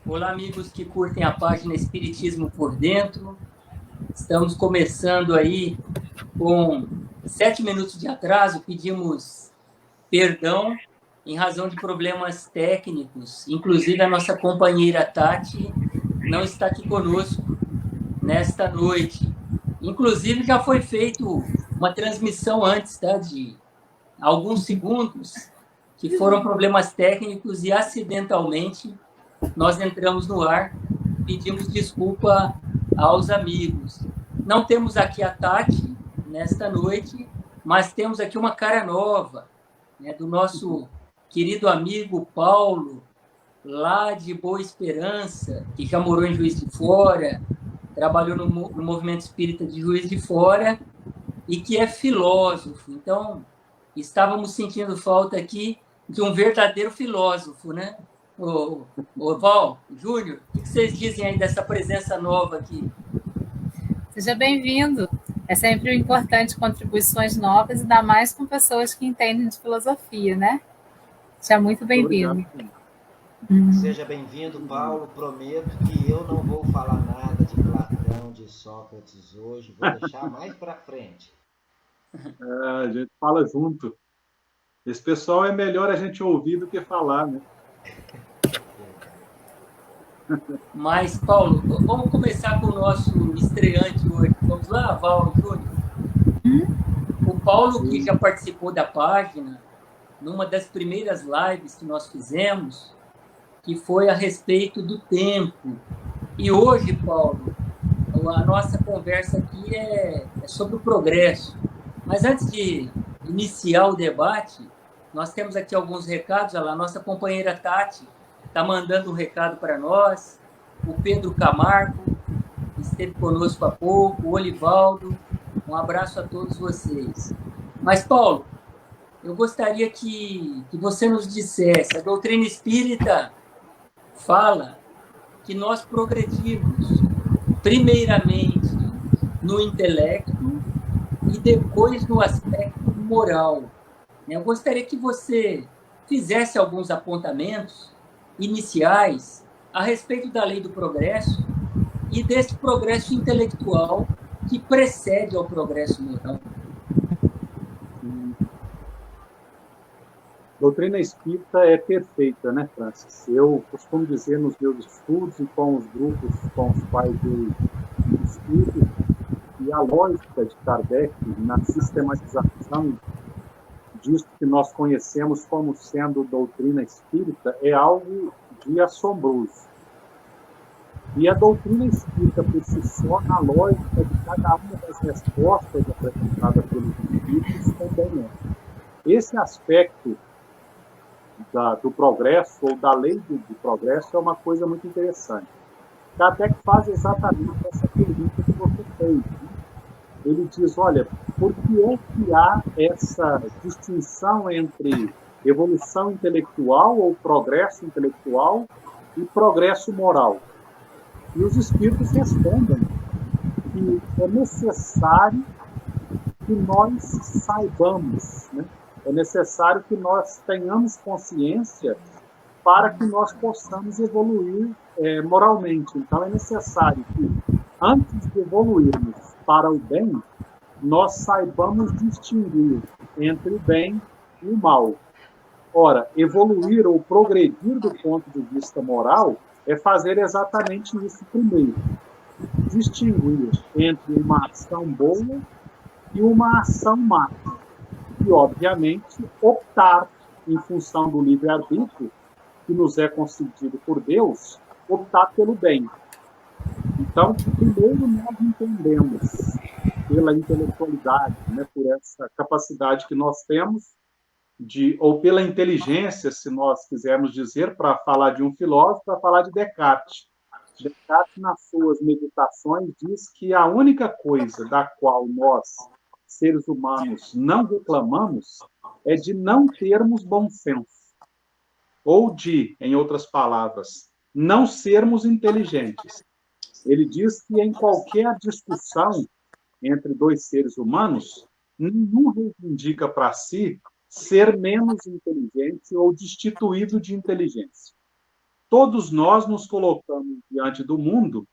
Olá, amigos que curtem a página Espiritismo por Dentro. Estamos começando aí com 7 minutos de atraso. Pedimos perdão em razão de problemas técnicos. Inclusive, a nossa companheira Tati não está aqui conosco nesta noite. Inclusive, já foi feito uma transmissão antes, tá, de alguns segundos, que foram problemas técnicos e acidentalmente nós entramos no ar, pedimos desculpa aos amigos. Não temos aqui a Tati nesta noite, mas temos aqui uma cara nova, né, do nosso querido amigo Paulo, lá de Boa Esperança, que já morou em Juiz de Fora, trabalhou no movimento espírita de Juiz de Fora e que é filósofo. Então, estávamos sentindo falta aqui de um verdadeiro filósofo, né? Ô Val, Júnior, o que vocês dizem aí dessa presença nova aqui? Seja bem-vindo. É sempre importante contribuições novas, ainda mais com pessoas que entendem de filosofia, né? Seja muito bem-vindo. Seja bem-vindo, Paulo. Prometo que eu não vou falar nada de Platão, de Sócrates hoje. Vou deixar mais para frente. A gente fala junto. Esse pessoal é melhor a gente ouvir do que falar, né? Mas, Paulo, vamos começar com o nosso estreante hoje. Vamos lá, Val, Júnior? O Paulo, que já participou da página, numa das primeiras lives que nós fizemos, que foi a respeito do tempo. E hoje, Paulo, a nossa conversa aqui é sobre o progresso. Mas antes de iniciar o debate, nós temos aqui alguns recados. Olha lá, a nossa companheira Tati está mandando um recado para nós. O Pedro Camargo esteve conosco há pouco, o Olivaldo. Um abraço a todos vocês. Mas, Paulo, eu gostaria que você nos dissesse, a doutrina espírita fala que nós progredimos primeiramente no intelecto e depois no aspecto moral. Eu gostaria que você fizesse alguns apontamentos iniciais a respeito da lei do progresso e desse progresso intelectual que precede ao progresso moral. A doutrina espírita é perfeita, né, Francis? Eu costumo dizer nos meus estudos e com os grupos com os quais eu estudo, e a lógica de Kardec na sistematização disso que nós conhecemos como sendo doutrina espírita é algo de assombroso. E a doutrina espírita, por si só, na lógica de cada uma das respostas apresentadas pelos espíritos, também é. Esse aspecto do progresso, ou da lei do progresso, é uma coisa muito interessante. Kardec faz exatamente essa pergunta que você fez. Né? Ele diz, olha, por que é que há essa distinção entre evolução intelectual ou progresso intelectual e progresso moral? E os espíritos respondem que é necessário que nós saibamos, né? É necessário que nós tenhamos consciência para que nós possamos evoluir moralmente. Então, é necessário que, antes de evoluirmos para o bem, nós saibamos distinguir entre o bem e o mal. Ora, evoluir ou progredir do ponto de vista moral é fazer exatamente isso primeiro. Distinguir entre uma ação boa e uma ação má. E, obviamente, optar, em função do livre-arbítrio, que nos é concedido por Deus, optar pelo bem. Então, primeiro nós entendemos, pela intelectualidade, né, por essa capacidade que nós temos, ou pela inteligência, se nós quisermos dizer, para falar de um filósofo, para falar de Descartes. Descartes, nas suas meditações, diz que a única coisa da qual nós, seres humanos, não reclamamos é de não termos bom senso. Ou de, em outras palavras, não sermos inteligentes. Ele diz que em qualquer discussão entre dois seres humanos, nenhum reivindica para si ser menos inteligente ou destituído de inteligência. todos nós nos colocamos diante do mundo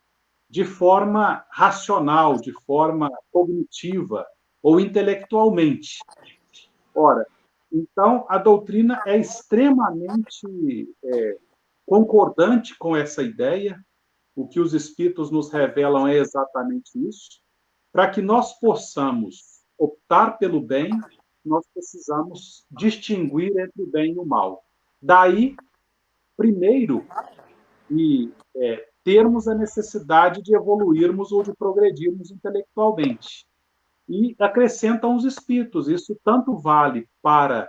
de forma racional, de forma cognitiva ou intelectualmente. Ora, então, a doutrina é extremamente concordante com essa ideia. O que os Espíritos nos revelam é exatamente isso. Para que nós possamos optar pelo bem, nós precisamos distinguir entre o bem e o mal. Daí, primeiro, termos a necessidade de evoluirmos ou de progredirmos intelectualmente. E acrescentam os Espíritos. Isso tanto vale para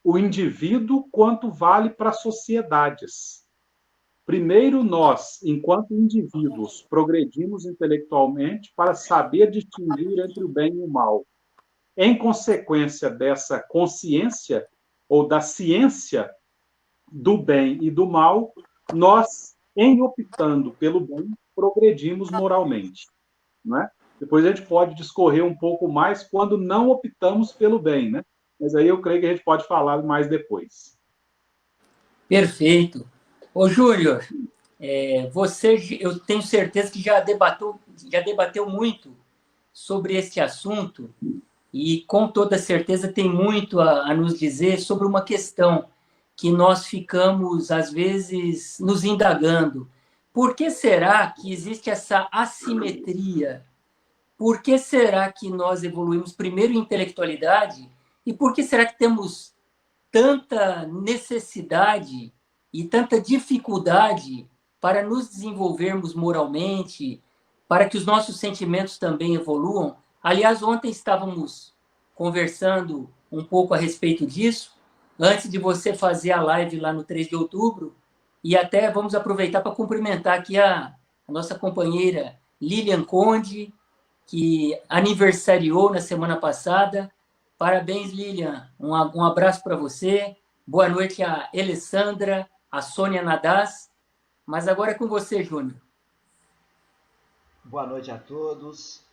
o indivíduo quanto vale para as sociedades. Primeiro, nós, enquanto indivíduos, progredimos intelectualmente para saber distinguir entre o bem e o mal. Em consequência dessa consciência, ou da ciência do bem e do mal, nós, em optando pelo bem, progredimos moralmente. Não é? Depois a gente pode discorrer um pouco mais quando não optamos pelo bem, né? Mas aí eu creio que a gente pode falar mais depois. Perfeito. Ô, Júnior, você, eu tenho certeza que já debateu muito sobre este assunto e, com toda certeza, tem muito a nos dizer sobre uma questão que nós ficamos, às vezes, nos indagando. Por que será que existe essa assimetria? Por que será que nós evoluímos primeiro em intelectualidade e por que será que temos tanta necessidade e tanta dificuldade para nos desenvolvermos moralmente, para que os nossos sentimentos também evoluam? Aliás, ontem estávamos conversando um pouco a respeito disso, antes de você fazer a live lá no 3 de outubro, e até vamos aproveitar para cumprimentar aqui a nossa companheira Lilian Conde, que aniversariou na semana passada. Parabéns, Lilian. Um abraço para você. Boa noite a Alessandra, a Sônia Nadaz. Mas agora é com você, Júnior. Boa noite a todos.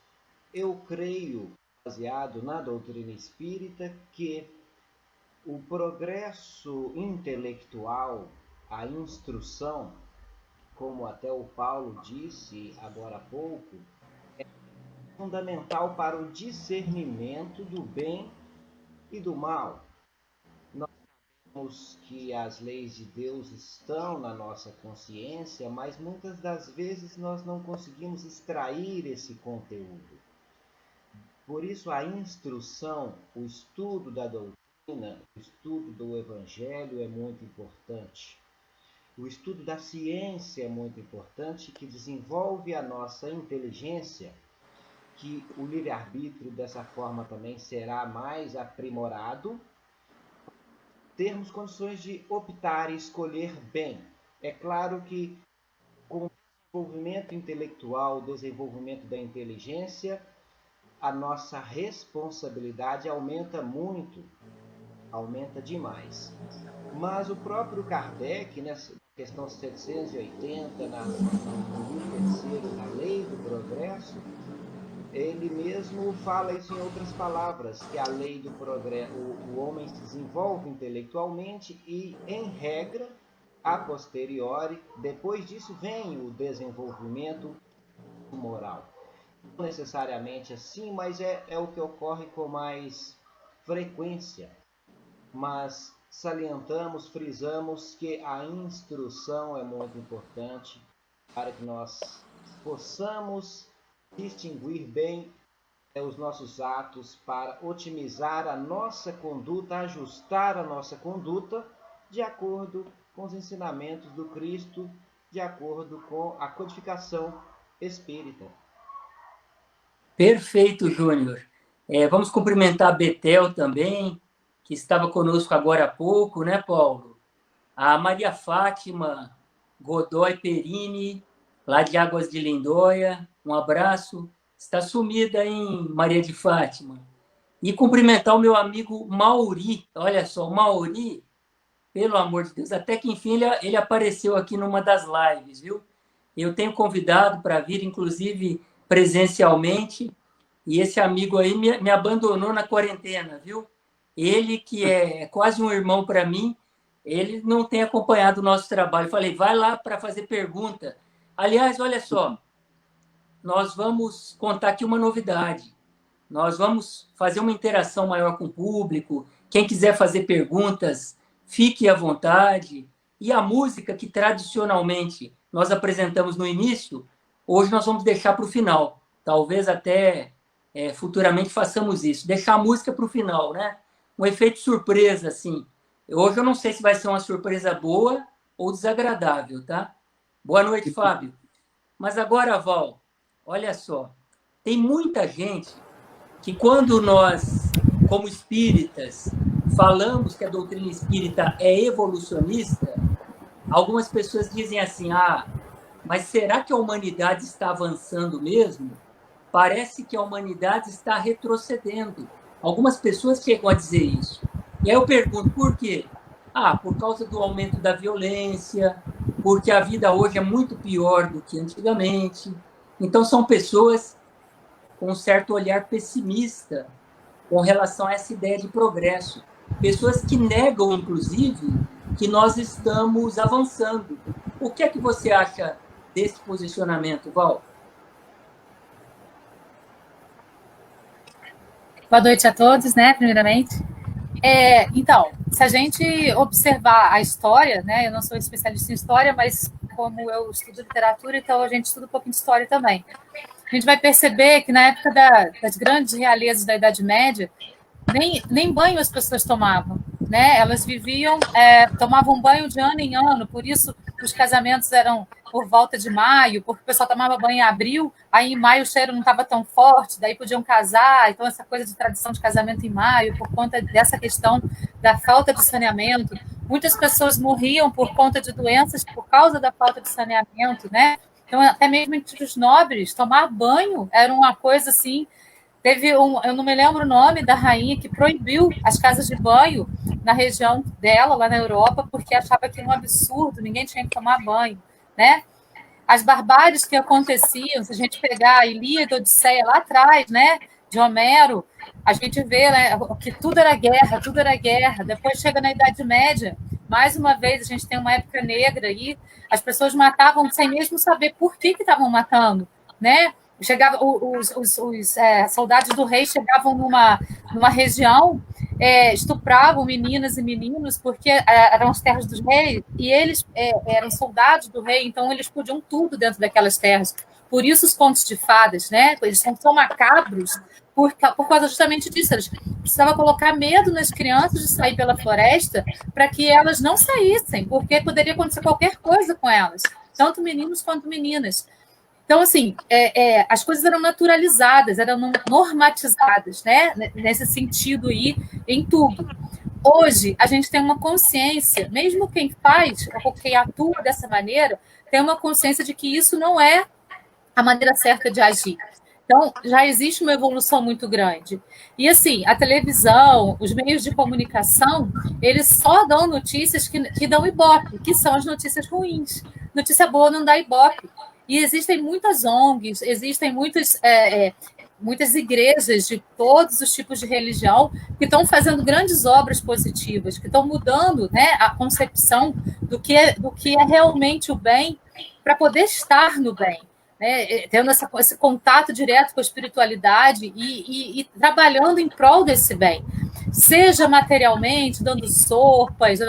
Eu creio, baseado na doutrina espírita, que o progresso intelectual, a instrução, como até o Paulo disse agora há pouco, é fundamental para o discernimento do bem e do mal. Nós sabemos que as leis de Deus estão na nossa consciência, mas muitas das vezes nós não conseguimos extrair esse conteúdo. Por isso a instrução, o estudo da doutrina, o estudo do Evangelho é muito importante. O estudo da ciência é muito importante, que desenvolve a nossa inteligência, que o livre-arbítrio dessa forma também será mais aprimorado, termos condições de optar e escolher bem. É claro que com o desenvolvimento intelectual, o desenvolvimento da inteligência, a nossa responsabilidade aumenta muito, aumenta demais. Mas o próprio Kardec, nessa questão 780, no livro 3º, na Lei do Progresso, ele mesmo fala isso em outras palavras, que a lei do progresso, o homem se desenvolve intelectualmente e, em regra, a posteriori, depois disso vem o desenvolvimento moral. Não necessariamente assim, mas é o que ocorre com mais frequência. Mas salientamos, frisamos que a instrução é muito importante para que nós possamos distinguir bem os nossos atos, para otimizar a nossa conduta, ajustar a nossa conduta de acordo com os ensinamentos do Cristo, de acordo com a codificação espírita. Perfeito, Júnior. Vamos cumprimentar a Betel também, que estava conosco agora há pouco, né, Paulo? A Maria Fátima Godoy Perini, lá de Águas de Lindóia, um abraço. Está sumida, hein, Maria de Fátima? E cumprimentar o meu amigo Mauri. Olha só, o Mauri, pelo amor de Deus, até que enfim ele apareceu aqui numa das lives, viu? Eu tenho convidado para vir, inclusive presencialmente, e esse amigo aí me abandonou na quarentena, viu? Ele, que é quase um irmão para mim, ele não tem acompanhado o nosso trabalho. Eu falei, vai lá para fazer pergunta. Aliás, olha só, nós vamos contar aqui uma novidade. Nós vamos fazer uma interação maior com o público. Quem quiser fazer perguntas, fique à vontade. E a música que tradicionalmente nós apresentamos no início, hoje nós vamos deixar para o final. Talvez até futuramente façamos isso. Deixar a música para o final, né? Um efeito surpresa, assim. Hoje eu não sei se vai ser uma surpresa boa ou desagradável, tá? Boa noite, Fábio. Mas agora, Val, olha só. Tem muita gente que quando nós, como espíritas, falamos que a doutrina espírita é evolucionista, algumas pessoas dizem assim, mas será que a humanidade está avançando mesmo? Parece que a humanidade está retrocedendo. Algumas pessoas chegam a dizer isso. E aí eu pergunto, por quê? Por causa do aumento da violência, porque a vida hoje é muito pior do que antigamente. Então, são pessoas com um certo olhar pessimista com relação a essa ideia de progresso. Pessoas que negam, inclusive, que nós estamos avançando. O que é que você acha desse posicionamento, Val? Boa noite a todos, né, primeiramente. Então, se a gente observar a história, né, eu não sou especialista em história, mas como eu estudo literatura, então a gente estuda um pouquinho de história também. A gente vai perceber que na época das grandes realezas da Idade Média, nem banho as pessoas tomavam, né? Elas viviam, tomavam banho de ano em ano, por isso os casamentos eram por volta de maio, porque o pessoal tomava banho em abril, aí em maio o cheiro não estava tão forte, daí podiam casar, então essa coisa de tradição de casamento em maio, por conta dessa questão da falta de saneamento. Muitas pessoas morriam por conta de doenças por causa da falta de saneamento, né? Então, até mesmo entre os nobres, tomar banho era uma coisa assim. Eu não me lembro o nome da rainha que proibiu as casas de banho na região dela, lá na Europa, porque achava que era um absurdo, ninguém tinha que tomar banho, né? As barbáries que aconteciam, se a gente pegar a Ilíada, a Odisseia lá atrás, né, de Homero, a gente vê, né, que tudo era guerra. Depois chega na Idade Média, mais uma vez a gente tem uma época negra aí, as pessoas matavam sem mesmo saber por que estavam matando, né? Os soldados do rei chegavam numa região, estupravam meninas e meninos, porque eram as terras dos reis, e eles eram soldados do rei, então eles podiam tudo dentro daquelas terras. Por isso os contos de fadas, né? Eles são macabros por causa justamente disso. Eles precisavam colocar medo nas crianças de sair pela floresta para que elas não saíssem, porque poderia acontecer qualquer coisa com elas, tanto meninos quanto meninas. Então, assim, as coisas eram naturalizadas, eram normatizadas, né? Nesse sentido aí, em tudo. Hoje, a gente tem uma consciência, mesmo quem faz ou quem atua dessa maneira, tem uma consciência de que isso não é a maneira certa de agir. Então, já existe uma evolução muito grande. E, assim, a televisão, os meios de comunicação, eles só dão notícias que dão ibope, que são as notícias ruins. Notícia boa não dá ibope. E existem muitas ONGs, existem muitas igrejas de todos os tipos de religião que estão fazendo grandes obras positivas, que estão mudando, né, a concepção do que é realmente o bem para poder estar no bem, né, tendo esse contato direto com a espiritualidade e trabalhando em prol desse bem. Seja materialmente, dando sopas,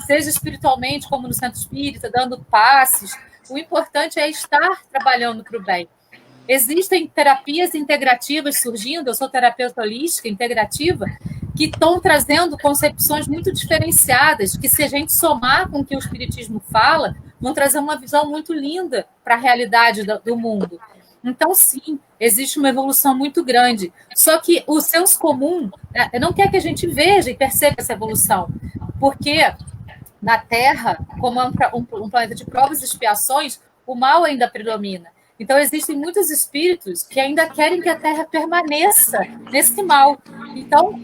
seja espiritualmente, como no Centro Espírita, dando passes. O importante é estar trabalhando para o bem. Existem terapias integrativas surgindo, eu sou terapeuta holística integrativa, que estão trazendo concepções muito diferenciadas, que se a gente somar com o que o Espiritismo fala, vão trazer uma visão muito linda para a realidade do mundo. Então, sim, existe uma evolução muito grande. Só que o senso comum não quer que a gente veja e perceba essa evolução, porque na Terra, como é um planeta de provas e expiações, o mal ainda predomina. Então, existem muitos espíritos que ainda querem que a Terra permaneça nesse mal. Então,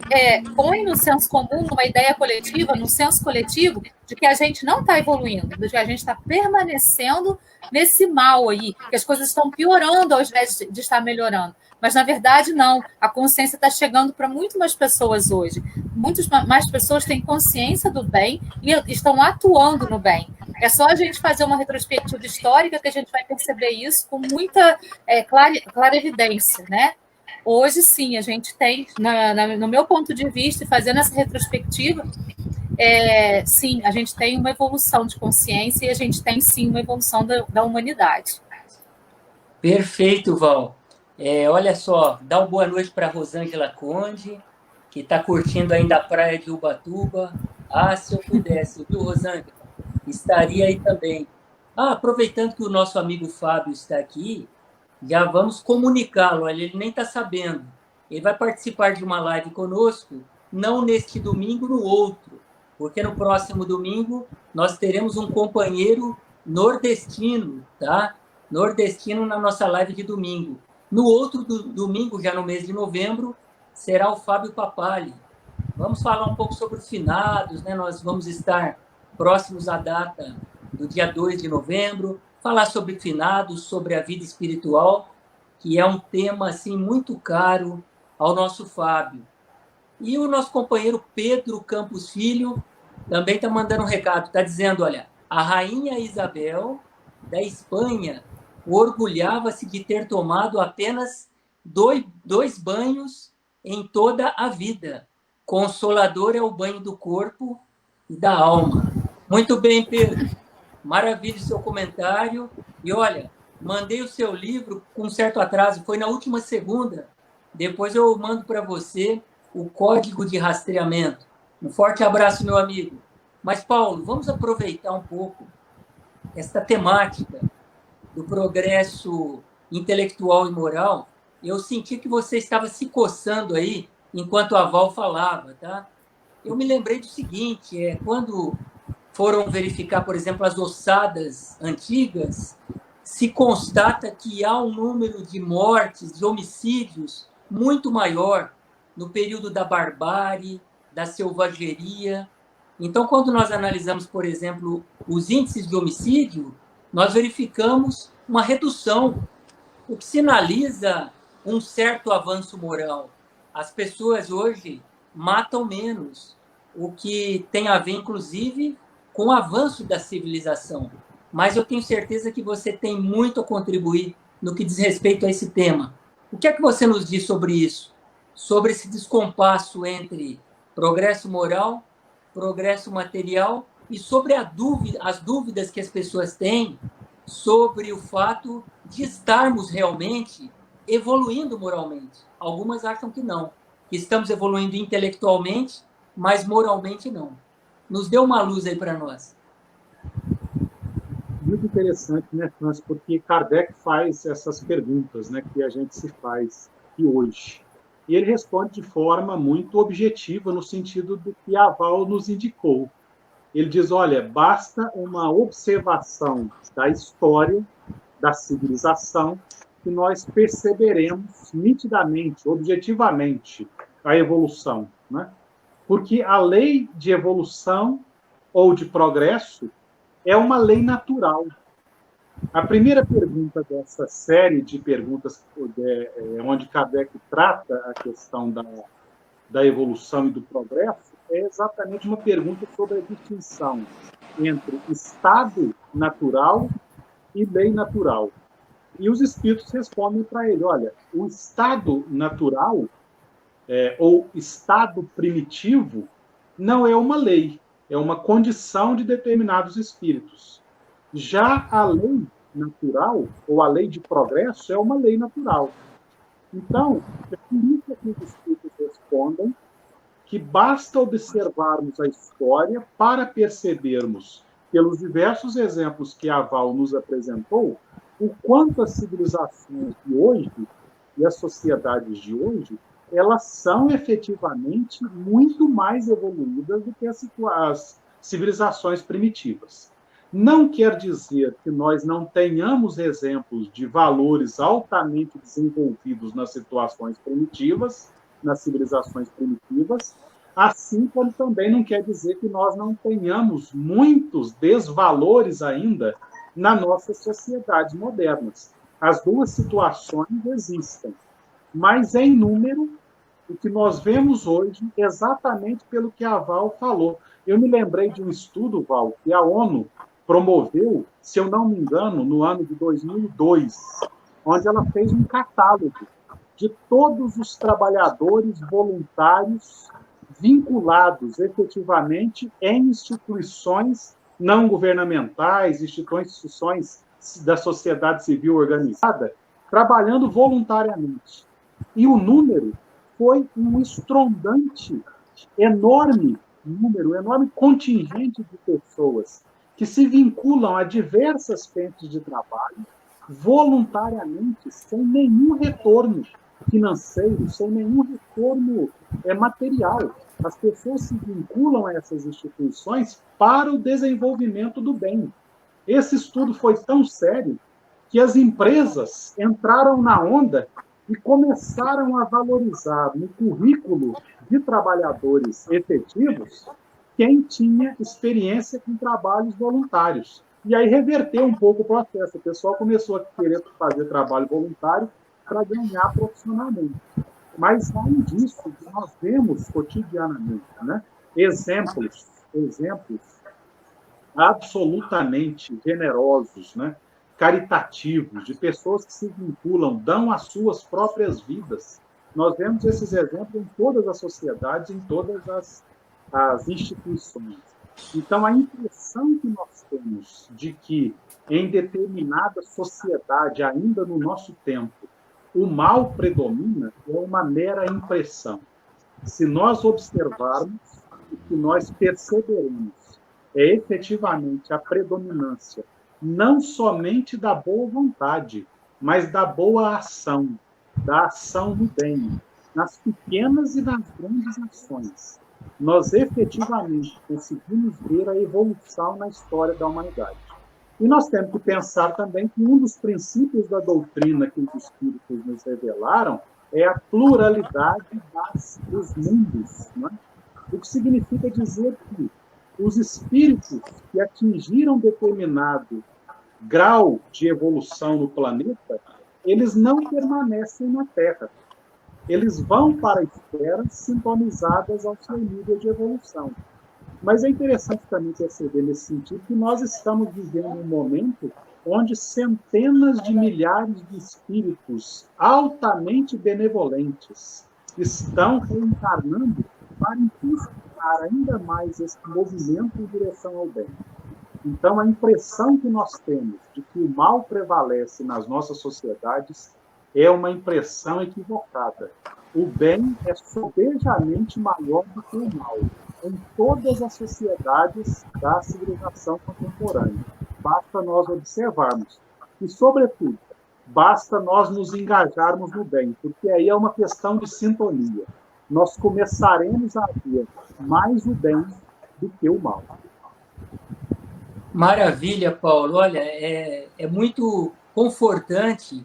põe no senso comum, numa ideia coletiva, no senso coletivo, de que a gente não está evoluindo, de que a gente está permanecendo nesse mal aí, que as coisas estão piorando ao invés de estar melhorando. Mas, na verdade, não. A consciência está chegando para muito mais pessoas hoje. Muitas mais pessoas têm consciência do bem e estão atuando no bem. É só a gente fazer uma retrospectiva histórica que a gente vai perceber isso com muita clarevidência, né? Hoje, sim, a gente tem, no meu ponto de vista, fazendo essa retrospectiva, sim, a gente tem uma evolução de consciência e a gente tem, sim, uma evolução da humanidade. Perfeito, Val. Olha só, dá uma boa noite para a Rosângela Conde, que está curtindo ainda a praia de Ubatuba. Se eu pudesse, viu, Rosângela? Estaria aí também. Aproveitando que o nosso amigo Fábio está aqui, já vamos comunicá-lo, ele nem está sabendo. Ele vai participar de uma live conosco, não neste domingo, no outro, porque no próximo domingo nós teremos um companheiro nordestino, tá? Nordestino na nossa live de domingo. No outro domingo, já no mês de novembro, será o Fábio Papali. Vamos falar um pouco sobre os finados, né? Nós vamos estar próximos à data do dia 2 de novembro, falar sobre finados, sobre a vida espiritual, que é um tema assim, muito caro ao nosso Fábio. E o nosso companheiro Pedro Campos Filho também está mandando um recado, está dizendo, olha, a rainha Isabel da Espanha orgulhava-se de ter tomado apenas dois banhos em toda a vida. Consolador é o banho do corpo e da alma. Muito bem, Pedro. Maravilha o seu comentário. E olha, mandei o seu livro com um certo atraso, foi na última segunda. Depois eu mando para você o código de rastreamento. Um forte abraço, meu amigo. Mas, Paulo, vamos aproveitar um pouco esta temática do progresso intelectual e moral. Eu senti que você estava se coçando aí enquanto a Val falava, tá? Eu me lembrei do seguinte, quando foram verificar, por exemplo, as ossadas antigas, se constata que há um número de mortes, de homicídios, muito maior no período da barbárie, da selvageria. Então, quando nós analisamos, por exemplo, os índices de homicídio, nós verificamos uma redução, o que sinaliza um certo avanço moral. As pessoas hoje matam menos, o que tem a ver, inclusive, com o avanço da civilização. Mas eu tenho certeza que você tem muito a contribuir no que diz respeito a esse tema. O que é que você nos diz sobre isso? Sobre esse descompasso entre progresso moral, progresso material e sobre as dúvidas que as pessoas têm sobre o fato de estarmos realmente evoluindo moralmente. Algumas acham que não, que estamos evoluindo intelectualmente, mas moralmente não. Nos dê uma luz aí para nós. Muito interessante, né, Francis? Porque Kardec faz essas perguntas, né, que a gente se faz aqui hoje. E ele responde de forma muito objetiva, no sentido do que a Val nos indicou. Ele diz, olha, basta uma observação da história, da civilização, que nós perceberemos nitidamente, objetivamente, a evolução, né? Porque a lei de evolução ou de progresso é uma lei natural. A primeira pergunta dessa série de perguntas onde Kardec trata a questão da evolução e do progresso é exatamente uma pergunta sobre a distinção entre estado natural e lei natural. E os espíritos respondem para ele, olha, o estado natural ou estado primitivo não é uma lei, é uma condição de determinados espíritos. Já a lei natural, ou a lei de progresso, é uma lei natural. Então, é por isso que os espíritos respondem que basta observarmos a história para percebermos, pelos diversos exemplos que a Val nos apresentou, o quanto as civilizações de hoje e as sociedades de hoje, elas são efetivamente muito mais evoluídas do que as civilizações primitivas. Não quer dizer que nós não tenhamos exemplos de valores altamente desenvolvidos nas situações primitivas, nas civilizações primitivas, assim como também não quer dizer que nós não tenhamos muitos desvalores ainda na nossas sociedades modernas. As duas situações existem, mas em número, o que nós vemos hoje, exatamente pelo que a Val falou. Eu me lembrei de um estudo, Val, que a ONU promoveu, se eu não me engano, no ano de 2002, onde ela fez um catálogo de todos os trabalhadores voluntários vinculados efetivamente em instituições não governamentais, instituições da sociedade civil organizada, trabalhando voluntariamente. E o número foi um estrondante, enorme número, enorme contingente de pessoas que se vinculam a diversas frentes de trabalho voluntariamente, sem nenhum retorno financeiro, sem nenhum retorno material. As pessoas se vinculam a essas instituições para o desenvolvimento do bem. Esse estudo foi tão sério que as empresas entraram na onda e começaram a valorizar no currículo de trabalhadores efetivos quem tinha experiência com trabalhos voluntários. E aí reverteu um pouco o processo. O pessoal começou a querer fazer trabalho voluntário para ganhar profissionalmente. Mas, além disso, nós vemos cotidianamente, né, exemplos absolutamente generosos, né, caritativos, de pessoas que se vinculam, dão as suas próprias vidas. Nós vemos esses exemplos em todas as sociedades, em todas as instituições. Então, a impressão que nós temos de que, em determinada sociedade, ainda no nosso tempo, o mal predomina é uma mera impressão. Se nós observarmos, o que nós perceberemos é efetivamente a predominância não somente da boa vontade, mas da boa ação, da ação do bem, nas pequenas e nas grandes ações. Nós efetivamente conseguimos ver a evolução na história da humanidade. E nós temos que pensar também que um dos princípios da doutrina que os espíritos nos revelaram é a pluralidade dos mundos, né? O que significa dizer que os espíritos que atingiram determinado grau de evolução no planeta, eles não permanecem na Terra. Eles vão para esferas sintonizadas ao seu nível de evolução. Mas é interessante também perceber nesse sentido que nós estamos vivendo um momento onde centenas de milhares de espíritos altamente benevolentes estão reencarnando para impulsionar ainda mais esse movimento em direção ao bem. Então, a impressão que nós temos de que o mal prevalece nas nossas sociedades é uma impressão equivocada. O bem é sobejamente maior do que o mal em todas as sociedades da civilização contemporânea. Basta nós observarmos. E, sobretudo, basta nós nos engajarmos no bem, porque aí é uma questão de sintonia. Nós começaremos a ver mais o bem do que o mal. Maravilha, Paulo. Olha, é muito confortante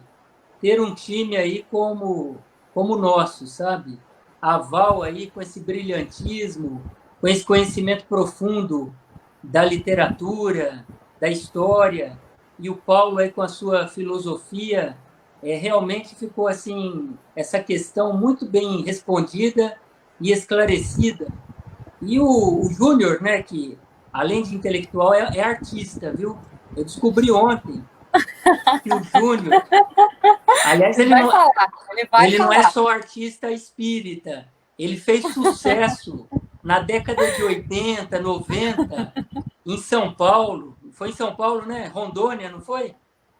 ter um time aí como o nosso, sabe? A Val aí com esse brilhantismo, com esse conhecimento profundo da literatura, da história, e o Paulo aí com a sua filosofia, realmente ficou assim, essa questão muito bem respondida e esclarecida. E o Júnior, né, que além de intelectual é artista, viu? Eu descobri ontem que o Júnior, aliás, ele não é só artista espírita, ele fez sucesso na década de 80, 90, em São Paulo. Foi em São Paulo, né? Rondônia, não foi?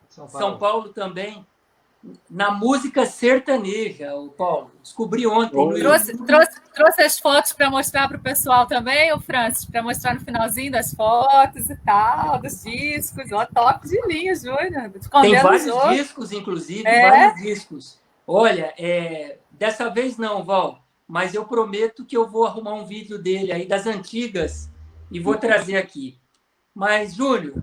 São Paulo também. Na música sertaneja, o Paulo. Descobri ontem. Trouxe as fotos para mostrar para o pessoal também, o Francis, para mostrar no finalzinho das fotos e tal, dos discos. Ó, toque de linha, Júnior. Tem vários discos, inclusive, vários discos. Olha, dessa vez não, Val, mas eu prometo que eu vou arrumar um vídeo dele aí, das antigas, e vou trazer aqui. Mas, Júnior,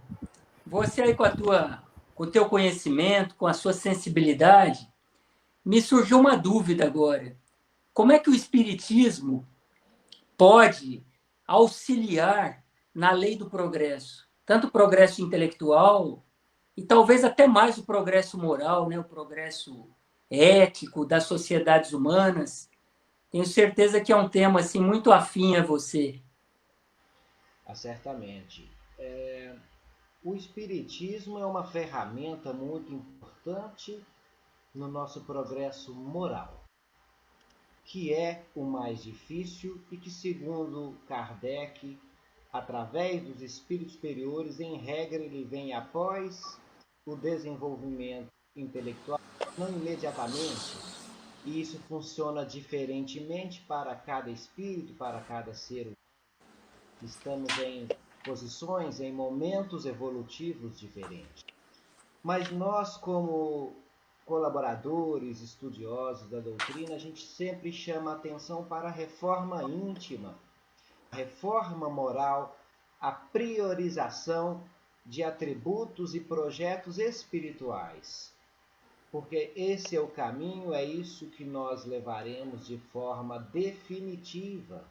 você aí com o teu conhecimento, com a sua sensibilidade, me surgiu uma dúvida agora. como é que o espiritismo pode auxiliar na lei do progresso, tanto o progresso intelectual e talvez até mais o progresso moral, né? O progresso ético das sociedades humanas. Tenho certeza que é um tema assim, muito afim a você. Certamente. O Espiritismo é uma ferramenta muito importante no nosso progresso moral, que é o mais difícil e que, segundo Kardec, através dos espíritos superiores, em regra, ele vem após o desenvolvimento intelectual, não imediatamente, e isso funciona diferentemente para cada espírito, para cada ser humano. Estamos em posições, em momentos evolutivos diferentes. Mas nós, como colaboradores, estudiosos da doutrina, a gente sempre chama atenção para a reforma íntima, a reforma moral, a priorização de atributos e projetos espirituais. Porque esse é o caminho, é isso que nós levaremos de forma definitiva.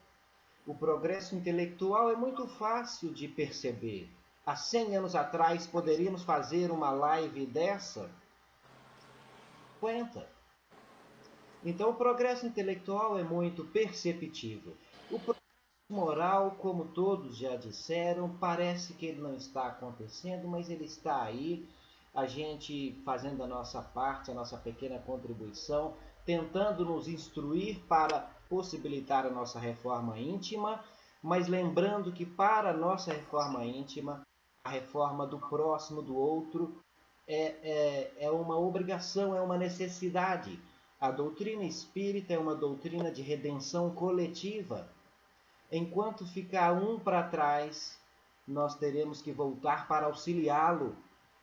O progresso intelectual é muito fácil de perceber. Há 100 anos atrás, poderíamos fazer uma live dessa? 50. Então, o progresso intelectual é muito perceptível. O progresso moral, como todos já disseram, parece que ele não está acontecendo, mas ele está aí. A gente fazendo a nossa parte, a nossa pequena contribuição, tentando nos instruir para possibilitar a nossa reforma íntima, mas lembrando que para a nossa reforma íntima, a reforma do próximo, do outro, é uma obrigação, é uma necessidade. A doutrina espírita é uma doutrina de redenção coletiva. Enquanto ficar um para trás, nós teremos que voltar para auxiliá-lo.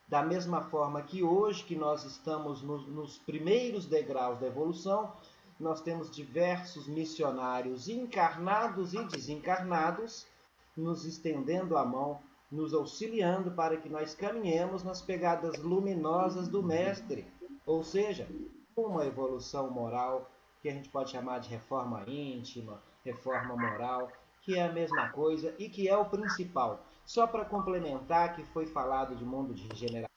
Da mesma forma que hoje, que nós estamos nos primeiros degraus da evolução, nós temos diversos missionários encarnados e desencarnados nos estendendo a mão, nos auxiliando para que nós caminhemos nas pegadas luminosas do Mestre, ou seja, uma evolução moral que a gente pode chamar de reforma íntima, reforma moral, que é a mesma coisa e que é o principal. Só para complementar, que foi falado de mundo de regeneração,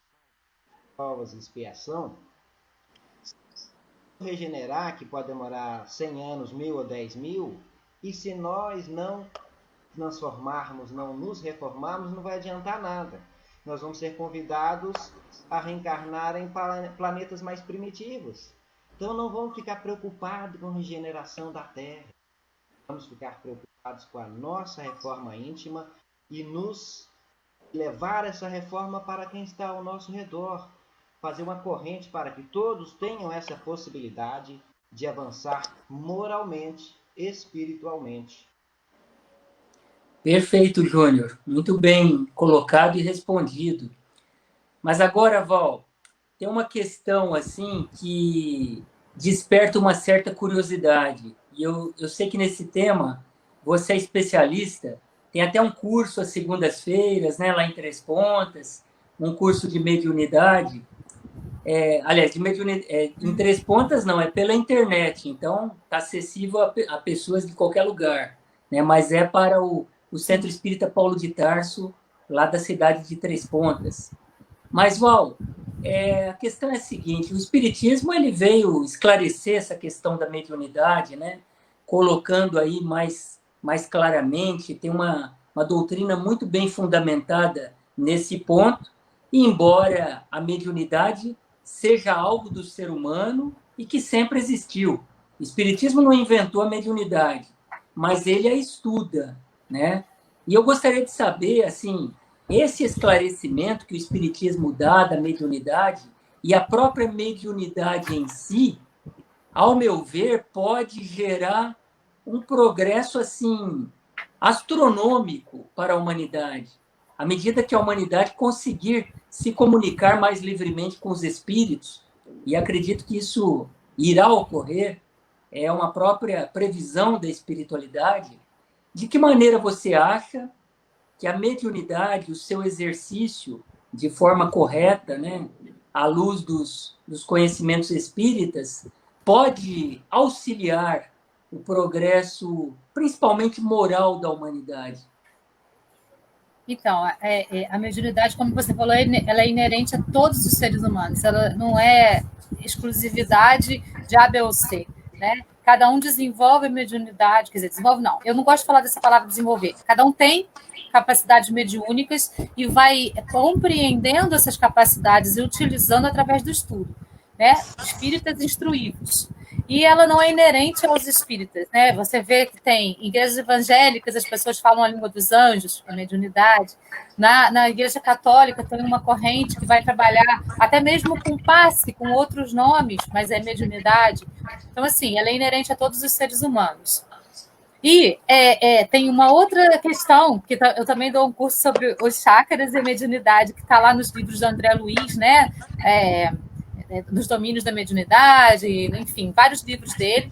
provas e expiação, regenerar, que pode demorar 100 anos, 1000 ou 10.000, e se nós não transformarmos, não nos reformarmos, não vai adiantar nada. Nós vamos ser convidados a reencarnar em planetas mais primitivos. Então não vamos ficar preocupados com a regeneração da Terra. Vamos ficar preocupados com a nossa reforma íntima e nos levar essa reforma para quem está ao nosso redor. Fazer uma corrente para que todos tenham essa possibilidade de avançar moralmente, espiritualmente. Perfeito, Júnior. Muito bem colocado e respondido. Mas agora, Val, tem uma questão assim que desperta uma certa curiosidade. E eu sei que nesse tema você é especialista. Tem até um curso às segundas-feiras, né, lá em Três Pontas, um curso de mediunidade. Aliás, de mediunidade, em Três Pontas não, é pela internet. Então, está acessível a pessoas de qualquer lugar, né? Mas é para o Centro Espírita Paulo de Tarso, lá da cidade de Três Pontas. Mas, Val, a questão é a seguinte: o Espiritismo ele veio esclarecer essa questão da mediunidade, né? Colocando aí mais claramente, tem uma doutrina muito bem fundamentada nesse ponto, e embora a mediunidade seja algo do ser humano e que sempre existiu. O Espiritismo não inventou a mediunidade, mas ele a estuda, né? E eu gostaria de saber, assim, esse esclarecimento que o Espiritismo dá da mediunidade e a própria mediunidade em si, ao meu ver, pode gerar um progresso, assim, astronômico para a humanidade. À medida que a humanidade conseguir se comunicar mais livremente com os espíritos, e acredito que isso irá ocorrer, é uma própria previsão da espiritualidade. De que maneira você acha que a mediunidade, o seu exercício de forma correta, né, à luz dos conhecimentos espíritas, pode auxiliar o progresso, principalmente moral, da humanidade? Então, a mediunidade, como você falou, ela é inerente a todos os seres humanos. Ela não é exclusividade de A, B ou C, né? Cada um desenvolve a mediunidade, quer dizer, desenvolve não. Eu não gosto de falar dessa palavra desenvolver. Cada um tem capacidades mediúnicas e vai compreendendo essas capacidades e utilizando através do estudo, né? Espíritas instruídos. E ela não é inerente aos espíritas, né? Você vê que tem igrejas evangélicas, as pessoas falam a língua dos anjos, a mediunidade. Na igreja católica tem uma corrente que vai trabalhar até mesmo com passe, com outros nomes, mas é mediunidade. Então, assim, ela é inerente a todos os seres humanos. E tem uma outra questão, que eu também dou um curso sobre os chakras e a mediunidade, que está lá nos livros de André Luiz, né? Nos domínios da mediunidade, enfim, vários livros dele.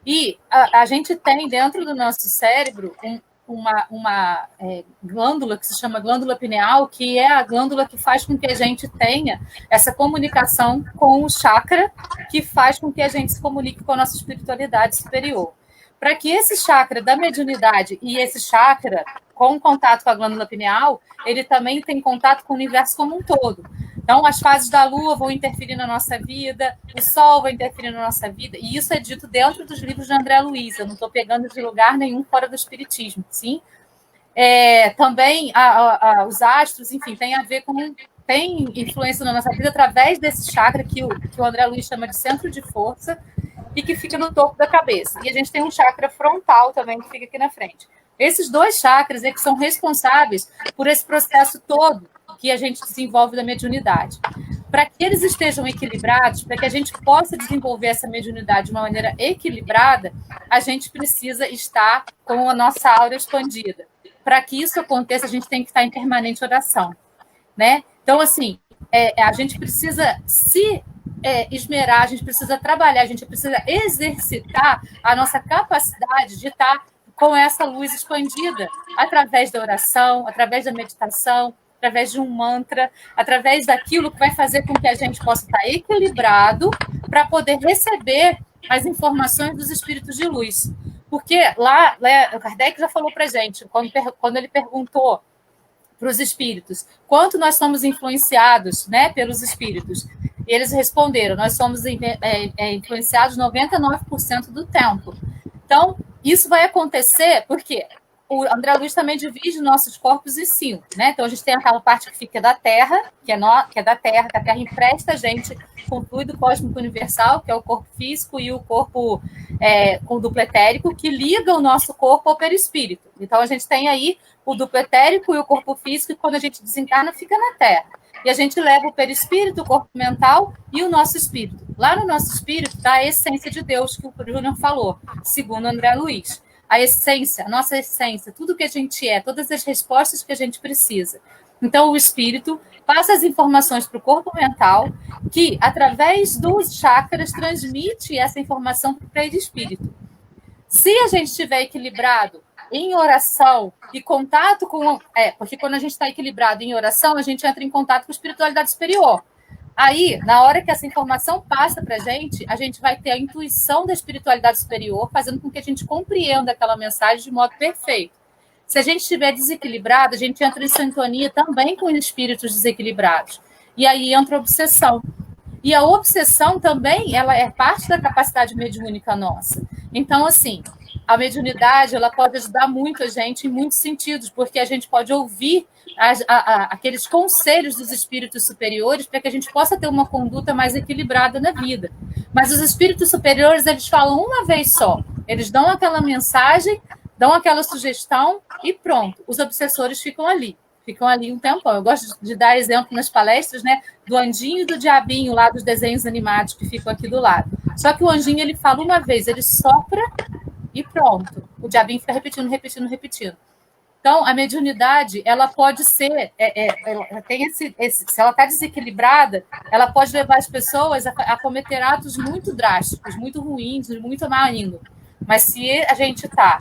E a gente tem dentro do nosso cérebro uma glândula que se chama glândula pineal, que é a glândula que faz com que a gente tenha essa comunicação com o chakra, que faz com que a gente se comunique com a nossa espiritualidade superior. Para que esse chakra da mediunidade e esse chakra, com contato com a glândula pineal, ele também tem contato com o universo como um todo. Então, as fases da Lua vão interferir na nossa vida, o Sol vai interferir na nossa vida, e isso é dito dentro dos livros de André Luiz, eu não estou pegando de lugar nenhum fora do Espiritismo, sim? Também os astros, enfim, tem a ver com... tem influência na nossa vida através desse chakra que o André Luiz chama de centro de força e que fica no topo da cabeça. E a gente tem um chakra frontal também que fica aqui na frente. Esses dois chakras é que são responsáveis por esse processo todo que a gente desenvolve da mediunidade. Para que eles estejam equilibrados, para que a gente possa desenvolver essa mediunidade de uma maneira equilibrada, a gente precisa estar com a nossa aura expandida. Para que isso aconteça, a gente tem que estar em permanente oração, né? Então, assim, a gente precisa se esmerar, a gente precisa trabalhar, a gente precisa exercitar a nossa capacidade de estar com essa luz expandida através da oração, através da meditação, através de um mantra, através daquilo que vai fazer com que a gente possa estar equilibrado para poder receber as informações dos espíritos de luz. Porque lá o Kardec já falou para a gente, quando ele perguntou para os espíritos quanto nós somos influenciados, né, pelos espíritos, e eles responderam, nós somos influenciados 99% do tempo. Então, isso vai acontecer porque o André Luiz também divide nossos corpos em 5, né? Então, a gente tem aquela parte que fica da Terra, que é da Terra, que a Terra empresta a gente com o fluido cósmico universal, que é o corpo físico, e o corpo com o duplo etérico, que liga o nosso corpo ao perispírito. Então, a gente tem aí o duplo etérico e o corpo físico, e quando a gente desencarna, fica na Terra. E a gente leva o perispírito, o corpo mental e o nosso espírito. Lá no nosso espírito está a essência de Deus, que o Júnior falou, segundo André Luiz. A essência, a nossa essência, tudo que a gente é, todas as respostas que a gente precisa. Então, o espírito passa as informações para o corpo mental, que, através dos chakras, transmite essa informação para o perispírito. Se a gente estiver equilibrado em oração e contato com... porque quando a gente está equilibrado em oração, a gente entra em contato com a espiritualidade superior. Aí, na hora que essa informação passa para a gente vai ter a intuição da espiritualidade superior, fazendo com que a gente compreenda aquela mensagem de modo perfeito. Se a gente estiver desequilibrado, a gente entra em sintonia também com espíritos desequilibrados. E aí entra a obsessão. E a obsessão também, ela é parte da capacidade mediúnica nossa. Então, assim, a mediunidade, ela pode ajudar muito a gente em muitos sentidos, porque a gente pode ouvir aqueles conselhos dos espíritos superiores para que a gente possa ter uma conduta mais equilibrada na vida. Mas os espíritos superiores, eles falam uma vez só. Eles dão aquela mensagem, dão aquela sugestão e pronto. Os obsessores ficam ali um tempão. Eu gosto de dar exemplo nas palestras, né, do anjinho e do diabinho lá dos desenhos animados que ficam aqui do lado. Só que o anjinho, ele fala uma vez, ele sopra e pronto. O diabinho fica repetindo. Então, a mediunidade, ela pode ser, ela tem se ela está desequilibrada, ela pode levar as pessoas a cometer atos muito drásticos, muito ruins, muito má índole. Mas se a gente está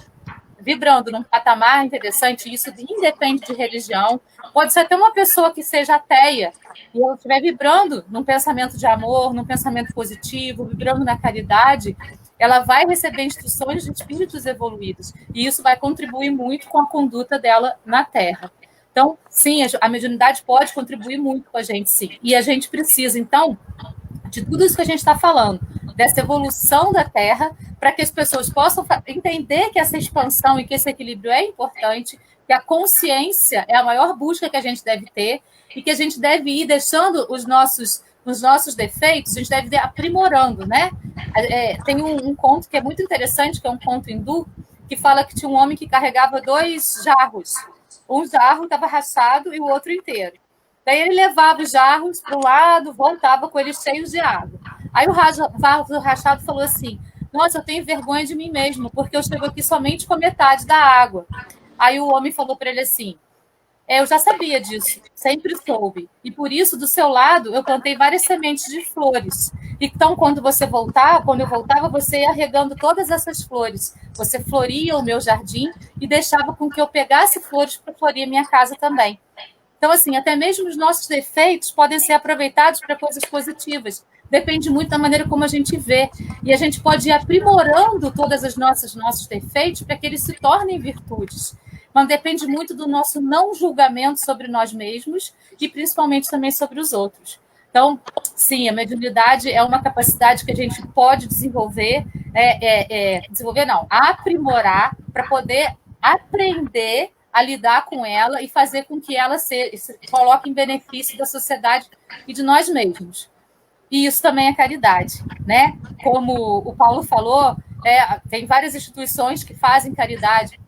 vibrando num patamar interessante, isso independe de religião, pode ser até uma pessoa que seja ateia, e ela estiver vibrando num pensamento de amor, num pensamento positivo, vibrando na caridade, ela vai receber instruções de espíritos evoluídos, e isso vai contribuir muito com a conduta dela na Terra. Então, sim, a mediunidade pode contribuir muito com a gente, sim. E a gente precisa, então, de tudo isso que a gente está falando, dessa evolução da Terra, para que as pessoas possam entender que essa expansão e que esse equilíbrio é importante, que a consciência é a maior busca que a gente deve ter e que a gente deve ir deixando os nossos defeitos, a gente deve ir aprimorando, né? Tem um conto que é muito interessante, que é um conto hindu, que fala que tinha um homem que carregava 2 jarros. Um jarro estava rachado e o outro inteiro. Daí ele levava os jarros para um lado, voltava com eles cheios de água. Aí o vaso rachado falou assim: nossa, eu tenho vergonha de mim mesmo, porque eu chego aqui somente com a metade da água. Aí o homem falou para ele assim: eu já sabia disso, sempre soube. E por isso, do seu lado, eu plantei várias sementes de flores. Então, quando eu voltava, você ia regando todas essas flores. Você floria o meu jardim e deixava com que eu pegasse flores para florir a minha casa também. Então, assim, até mesmo os nossos defeitos podem ser aproveitados para coisas positivas. Depende muito da maneira como a gente vê. E a gente pode ir aprimorando todos os nossos defeitos para que eles se tornem virtudes. Mas depende muito do nosso não julgamento sobre nós mesmos e principalmente também sobre os outros. Então, sim, a mediunidade é uma capacidade que a gente pode desenvolver, aprimorar para poder aprender a lidar com ela e fazer com que ela se coloque em benefício da sociedade e de nós mesmos. E isso também é caridade, né? Como o Paulo falou, tem várias instituições que fazem caridade.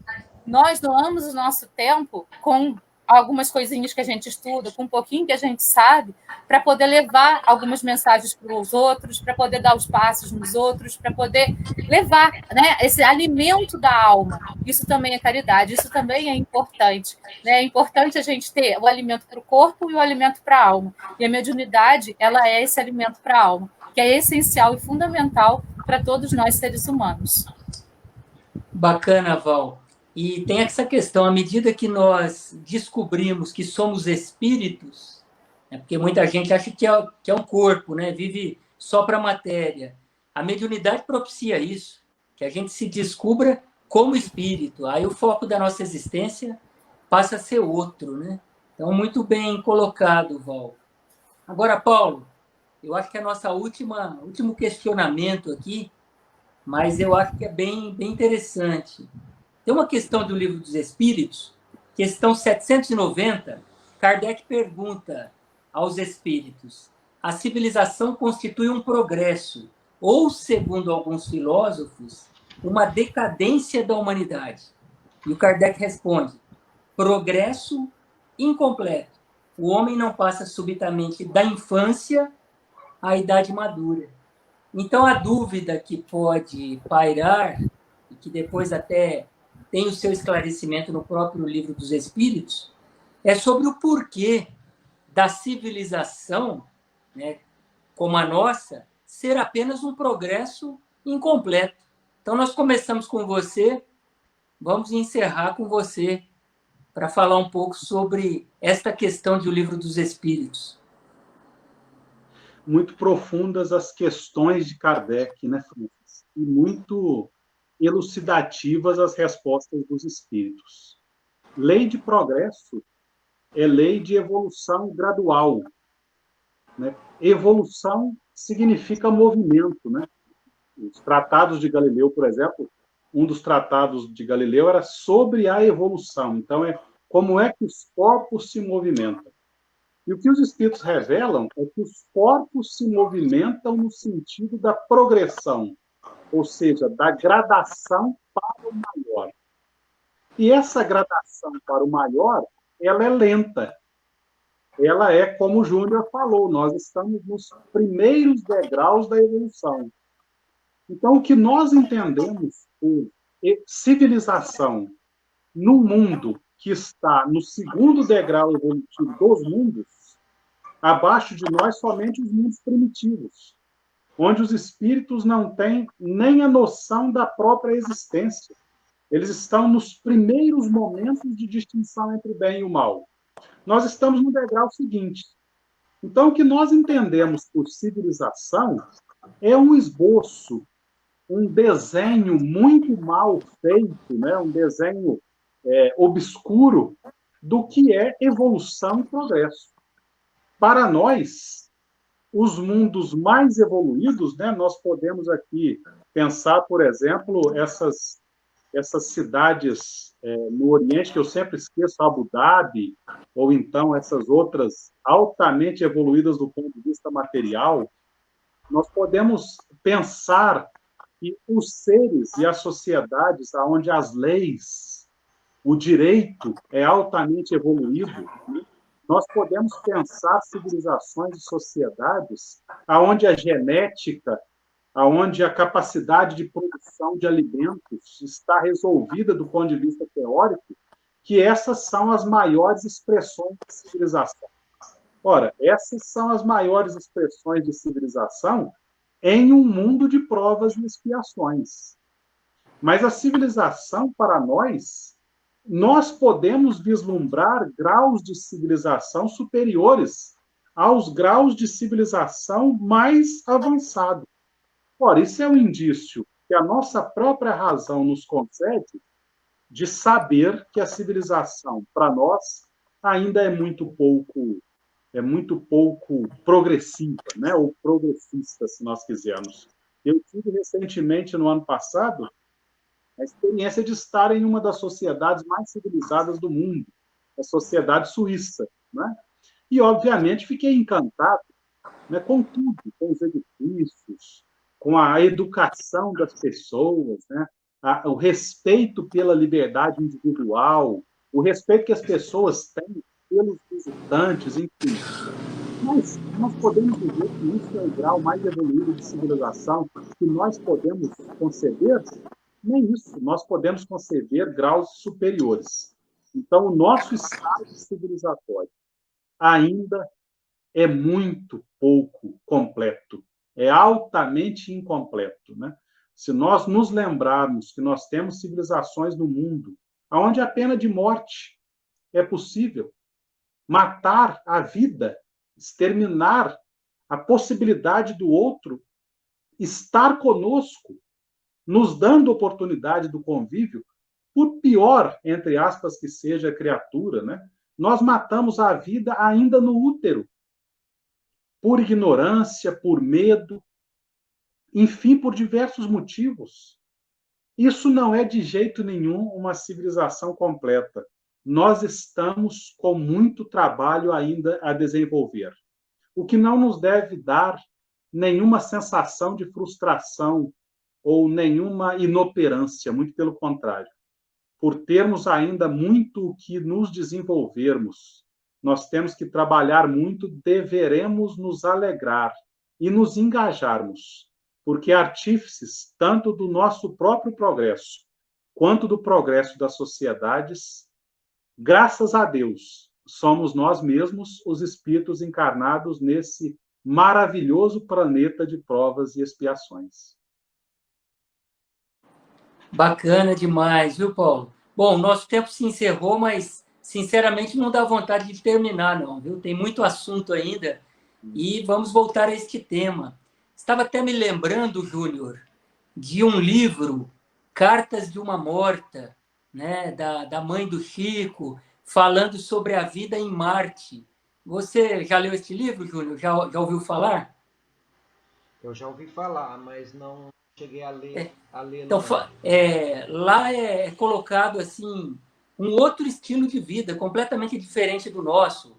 Nós doamos o nosso tempo com algumas coisinhas que a gente estuda, com um pouquinho que a gente sabe, para poder levar algumas mensagens para os outros, para poder dar os passos nos outros, para poder levar, né, esse alimento da alma. Isso também é caridade, isso também é importante. Né? É importante a gente ter o alimento para o corpo e o alimento para a alma. E a mediunidade, ela é esse alimento para a alma, que é essencial e fundamental para todos nós seres humanos. Bacana, Val. E tem essa questão, à medida que nós descobrimos que somos espíritos, né, porque muita gente acha que é um corpo, né, vive só para a matéria. A mediunidade propicia isso, que a gente se descubra como espírito. Aí o foco da nossa existência passa a ser outro, né? Então, muito bem colocado, Val. Agora, Paulo, eu acho que é nosso último questionamento aqui, mas eu acho que é bem interessante. Tem uma questão do Livro dos Espíritos, questão 790, Kardec pergunta aos espíritos: a civilização constitui um progresso ou, segundo alguns filósofos, uma decadência da humanidade? E o Kardec responde: progresso incompleto. O homem não passa subitamente da infância à idade madura. Então, a dúvida que pode pairar, e que depois até tem o seu esclarecimento no próprio Livro dos Espíritos, é sobre o porquê da civilização, né, como a nossa, ser apenas um progresso incompleto. Então, nós começamos com você, vamos encerrar com você, para falar um pouco sobre esta questão do Livro dos Espíritos. Muito profundas as questões de Kardec, né, Francis? E muito elucidativas as respostas dos espíritos. Lei de progresso é lei de evolução gradual. Né? Evolução significa movimento. Né? Os tratados de Galileu, por exemplo, um dos tratados de Galileu era sobre a evolução. Então, como é que os corpos se movimentam. E o que os espíritos revelam é que os corpos se movimentam no sentido da progressão, ou seja, da gradação para o maior. E essa gradação para o maior, ela é lenta. Ela é, como o Júnior falou, nós estamos nos primeiros degraus da evolução. Então, o que nós entendemos por civilização no mundo que está no segundo degrau evolutivo dos mundos, abaixo de nós somente os mundos primitivos, onde os espíritos não têm nem a noção da própria existência. Eles estão nos primeiros momentos de distinção entre o bem e o mal. Nós estamos no degrau seguinte. Então, o que nós entendemos por civilização é um esboço um desenho muito mal feito, né? Um desenho obscuro do que é evolução e progresso. Para nós, os mundos mais evoluídos, né? Nós podemos aqui pensar, por exemplo, essas cidades no Oriente, que eu sempre esqueço, Abu Dhabi, ou então essas outras altamente evoluídas do ponto de vista material. Nós podemos pensar que os seres e as sociedades onde as leis, o direito é altamente evoluído, né? Nós podemos pensar civilizações e sociedades onde a genética, onde a capacidade de produção de alimentos está resolvida do ponto de vista teórico, que essas são as maiores expressões de civilização. Ora, essas são as maiores expressões de civilização em um mundo de provas e expiações. Mas a civilização, para nós podemos vislumbrar graus de civilização superiores aos graus de civilização mais avançados. Ora, isso é um indício que a nossa própria razão nos concede de saber que a civilização, para nós, ainda é muito pouco progressiva, né? Ou progressista, se nós quisermos. Eu tive recentemente, no ano passado, a experiência de estar em uma das sociedades mais civilizadas do mundo, a sociedade suíça, né? E, obviamente, fiquei encantado, né, com tudo, com os edifícios, com a educação das pessoas, né? O respeito pela liberdade individual, o respeito que as pessoas têm pelos visitantes, enfim. Mas nós podemos dizer que isso é o grau mais evoluído de civilização que nós podemos conceber? Nem isso. Nós podemos conceber graus superiores. Então, o nosso estado civilizatório ainda é muito pouco completo. É altamente incompleto, né? Se nós nos lembrarmos que nós temos civilizações no mundo onde a pena de morte é possível, matar a vida, exterminar a possibilidade do outro estar conosco, nos dando oportunidade do convívio, por pior, entre aspas, que seja a criatura, né? Nós matamos a vida ainda no útero, por ignorância, por medo, enfim, por diversos motivos. Isso não é de jeito nenhum uma civilização completa. Nós estamos com muito trabalho ainda a desenvolver, o que não nos deve dar nenhuma sensação de frustração ou nenhuma inoperância, muito pelo contrário. Por termos ainda muito o que nos desenvolvermos, nós temos que trabalhar muito, deveremos nos alegrar e nos engajarmos, porque artífices tanto do nosso próprio progresso, quanto do progresso das sociedades, graças a Deus, somos nós mesmos os espíritos encarnados nesse maravilhoso planeta de provas e expiações. Bacana demais, viu, Paulo? Bom, nosso tempo se encerrou, mas, sinceramente, não dá vontade de terminar, não, viu? Tem muito assunto ainda e vamos voltar a este tema. Estava até me lembrando, Júnior, de um livro, Cartas de uma Morta, né, da mãe do Chico, falando sobre a vida em Marte. Você já leu este livro, Júnior? Já ouviu falar? Eu já ouvi falar, mas não cheguei a ler. Então, lá é colocado assim um outro estilo de vida, completamente diferente do nosso.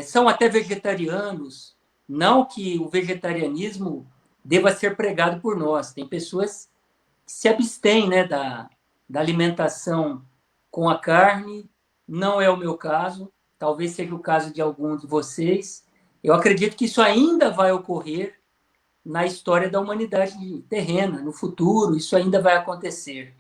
São até vegetarianos. Não que o vegetarianismo deva ser pregado por nós. Tem pessoas que se abstêm, né, da alimentação com a carne. Não é o meu caso. Talvez seja o caso de alguns de vocês. Eu acredito que isso ainda vai ocorrer na história da humanidade terrena, no futuro, isso ainda vai acontecer,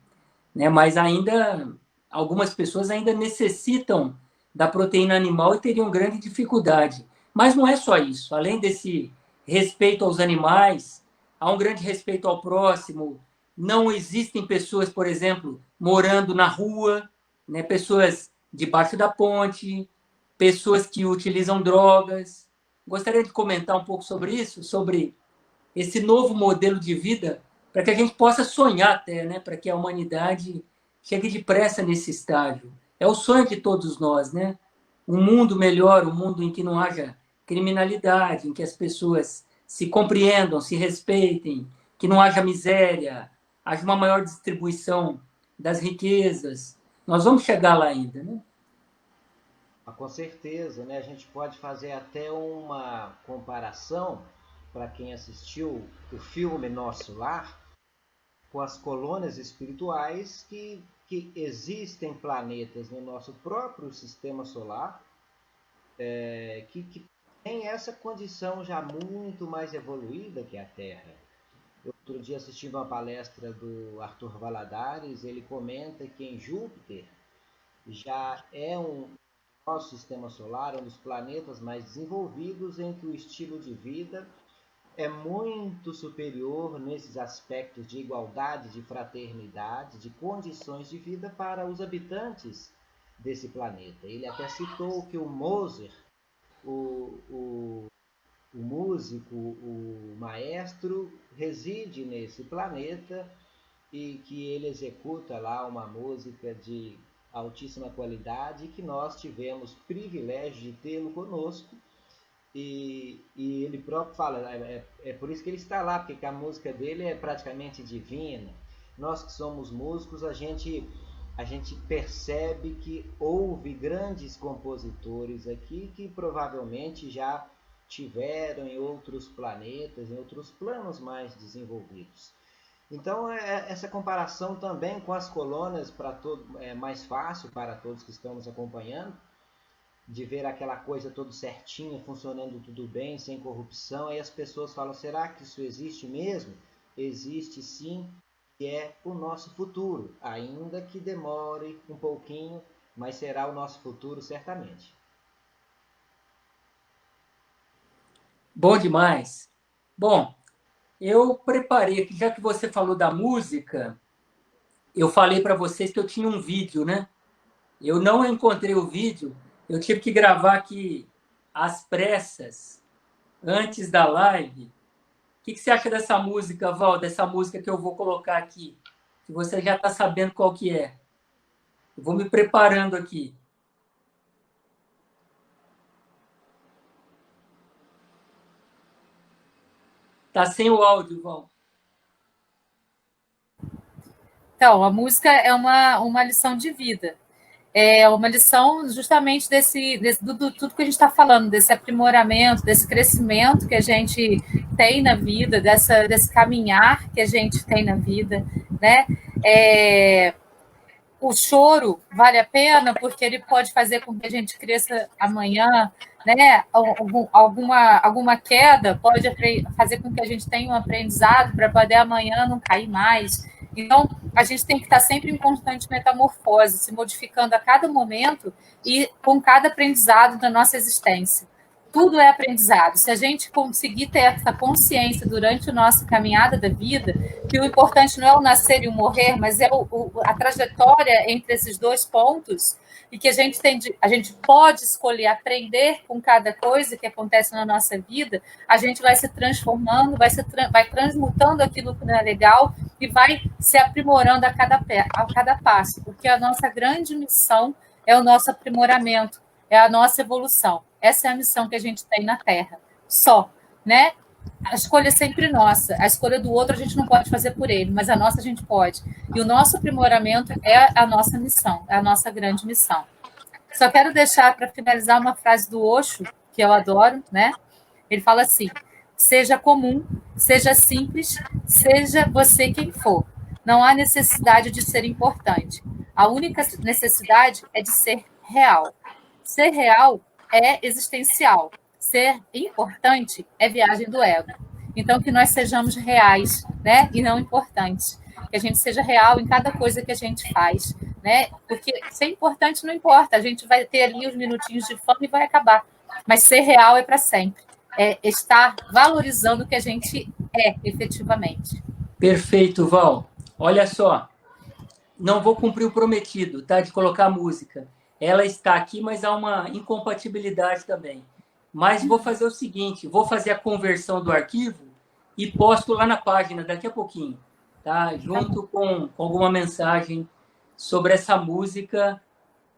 né? Mas ainda, algumas pessoas ainda necessitam da proteína animal e teriam grande dificuldade. Mas não é só isso. Além desse respeito aos animais, há um grande respeito ao próximo. Não existem pessoas, por exemplo, morando na rua, né? Pessoas debaixo da ponte, pessoas que utilizam drogas. Gostaria de comentar um pouco sobre isso, sobre esse novo modelo de vida para que a gente possa sonhar até, né? Para que a humanidade chegue depressa nesse estágio. É o sonho de todos nós, né? Um mundo melhor, um mundo em que não haja criminalidade, em que as pessoas se compreendam, se respeitem, que não haja miséria, haja uma maior distribuição das riquezas. Nós vamos chegar lá ainda, né? Com certeza, né? A gente pode fazer até uma comparação para quem assistiu o filme Nosso Lar com as colônias espirituais que existem planetas no nosso próprio sistema solar que tem essa condição já muito mais evoluída que a Terra. Outro dia, assistindo uma palestra do Arthur Valadares, ele comenta que em Júpiter já é nosso sistema solar, um dos planetas mais desenvolvidos, em que o estilo de vida é muito superior nesses aspectos de igualdade, de fraternidade, de condições de vida para os habitantes desse planeta. Ele até citou que o Mozart, o músico, o maestro, reside nesse planeta e que ele executa lá uma música de altíssima qualidade, que nós tivemos privilégio de tê-lo conosco, e ele próprio fala, é por isso que ele está lá, porque a música dele é praticamente divina. Nós que somos músicos, a gente percebe que houve grandes compositores aqui que provavelmente já tiveram em outros planetas, em outros planos mais desenvolvidos. Então, essa comparação também com as colônias é mais fácil para todos que estão nos acompanhando, de ver aquela coisa toda certinha, funcionando tudo bem, sem corrupção. Aí as pessoas falam, será que isso existe mesmo? Existe sim, que é o nosso futuro, ainda que demore um pouquinho, mas será o nosso futuro certamente. Bom demais. Bom, eu preparei aqui, já que você falou da música, eu falei para vocês que eu tinha um vídeo, né? Eu não encontrei o vídeo, eu tive que gravar aqui às pressas, antes da live. O que você acha dessa música, Val? Dessa música que eu vou colocar aqui? Que você já está sabendo qual que é. Eu vou me preparando aqui. Tá sem o áudio, Val. Então, a música é uma lição de vida. É uma lição justamente do tudo que a gente está falando, desse aprimoramento, desse crescimento que a gente tem na vida, desse caminhar que a gente tem na vida, né? O choro vale a pena porque ele pode fazer com que a gente cresça amanhã, né? Alguma queda pode fazer com que a gente tenha um aprendizado para poder amanhã não cair mais. Então, a gente tem que estar sempre em constante metamorfose, se modificando a cada momento e com cada aprendizado da nossa existência. Tudo é aprendizado. Se a gente conseguir ter essa consciência durante a nossa caminhada da vida, que o importante não é o nascer e o morrer, mas é a trajetória entre esses dois pontos, e que a gente pode escolher aprender com cada coisa que acontece na nossa vida, a gente vai se transformando, vai transmutando aquilo que não é legal e vai se aprimorando a cada passo, porque a nossa grande missão é o nosso aprimoramento, é a nossa evolução. Essa é a missão que a gente tem na Terra. Só, né? A escolha é sempre nossa. A escolha do outro a gente não pode fazer por ele, mas a nossa a gente pode. E o nosso aprimoramento é a nossa missão, é a nossa grande missão. Só quero deixar para finalizar uma frase do Osho, que eu adoro, né? Ele fala assim: seja comum, seja simples, seja você quem for. Não há necessidade de ser importante. A única necessidade é de ser real. Ser real é existencial. Ser importante é viagem do ego. Então, que nós sejamos reais, né? E não importantes. Que a gente seja real em cada coisa que a gente faz, né? Porque ser importante não importa. A gente vai ter ali os minutinhos de fama e vai acabar. Mas ser real é para sempre. É estar valorizando o que a gente é, efetivamente. Perfeito, Val. Olha só. Não vou cumprir o prometido, tá? De colocar a música. Ela está aqui, mas há uma incompatibilidade também. Mas vou fazer o seguinte, vou fazer a conversão do arquivo e posto lá na página daqui a pouquinho. tá? Junto com alguma mensagem sobre essa música,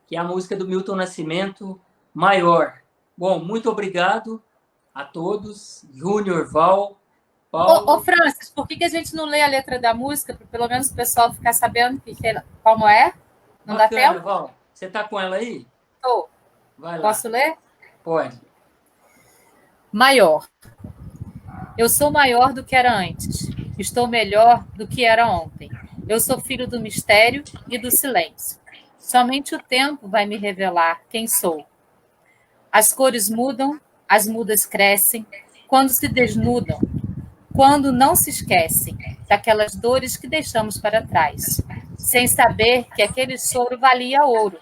que é a música do Milton Nascimento, Maior. Bom, muito obrigado a todos. Júnior, Val, Paulo. Ô, Francis, por que a gente não lê a letra da música, para pelo menos o pessoal ficar sabendo como é? Não Bacana, dá tempo? Val. Você está com ela aí? Tô. Vai lá. Posso ler? Pode. Maior. Eu sou maior do que era antes. Estou melhor do que era ontem. Eu sou filho do mistério e do silêncio. Somente o tempo vai me revelar quem sou. As cores mudam, as mudas crescem, quando se desnudam, quando não se esquecem daquelas dores que deixamos para trás, sem saber que aquele choro valia ouro.